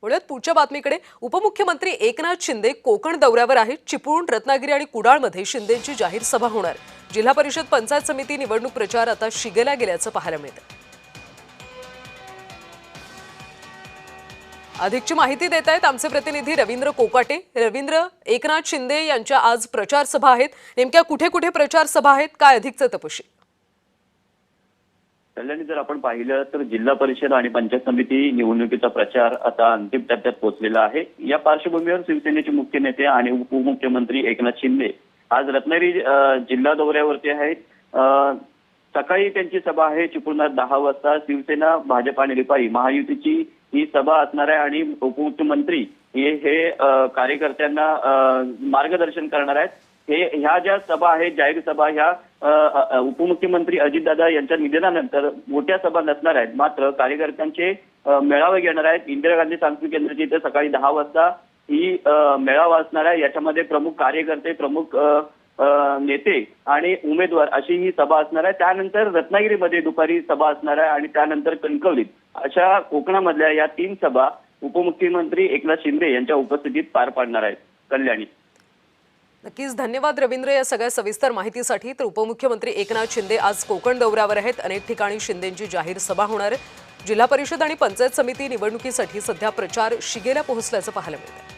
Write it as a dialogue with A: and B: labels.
A: वळूयात पुढच्या बातमीकडे। उपमुख्यमंत्री एकनाथ शिंदे कोकण दौऱ्यावर आहेत। चिपळूण, रत्नागिरी आणि कुडाळमध्ये शिंदेंची जाहीर सभा होणार। जिल्हा परिषद पंचायत समिती निवडणूक प्रचार आता शिगेला गेल्याचं पाहायला मिळतं। अधिकची माहिती देत आहेत आमचे प्रतिनिधी रवींद्र कोकाटे। रवींद्र, एकनाथ शिंदे यांच्या आज प्रचार सभा आहेत, नेमक्या कुठे कुठे प्रचार सभा आहेत, काय अधिकचं तपशील?
B: कल्याणी, जर आपण पाहिलं तर जिल्हा परिषद आणि पंचायत समिती निवडणुकीचा प्रचार आता अंतिम टप्प्यात पोहोचलेला आहे। या पार्श्वभूमीवर शिवसेनेचे मुख्य नेते आणि उपमुख्यमंत्री एकनाथ शिंदे आज रत्नागिरी जिल्हा दौऱ्यावरती आहेत। सकाळी त्यांची सभा आहे चिपळूणात 10 वाजता। शिवसेना, भाजप आणि रिपाई महायुतीची ही सभा असणार आहे आणि उपमुख्यमंत्री हे कार्यकर्त्यांना मार्गदर्शन करणार आहेत। ह्या ज्या सभा आहेत, जाहीर सभा, ह्या उपमुख्यमंत्री अजितदादा यांच्या निधनानंतर मोठ्या सभा नसणार आहेत, मात्र कार्यकर्त्यांचे मेळावे घेणार आहेत। इंदिरा गांधी सांस्कृतिक केंद्राची इथे सकाळी 10 वाजता ही मेळावा असणार आहे। याच्यामध्ये प्रमुख कार्यकर्ते, प्रमुख नेते आणि उमेदवार अशी ही सभा असणार आहे। त्यानंतर रत्नागिरीमध्ये दुपारी सभा असणार आहे आणि त्यानंतर कणकवलीत, अशा कोकणामधल्या या 3 सभा उपमुख्यमंत्री एकनाथ शिंदे यांच्या उपस्थितीत पार पाडणार आहेत। कल्याणी,
A: नक्कीच धन्यवाद रवींद्र या सगळ्या सविस्तर माहितीसाठी। तर उपमुख्यमंत्री एकनाथ शिंदे आज कोकण दौऱ्यावर आहेत। अनेक ठिकाणी शिंदेंची जाहीर सभा होणार आहे। जिल्हा परिषद आणि पंचायत समिती निवडणुकीसाठी सध्या प्रचार शिगेला पोहोचल्याचं पाहायला मिळतं।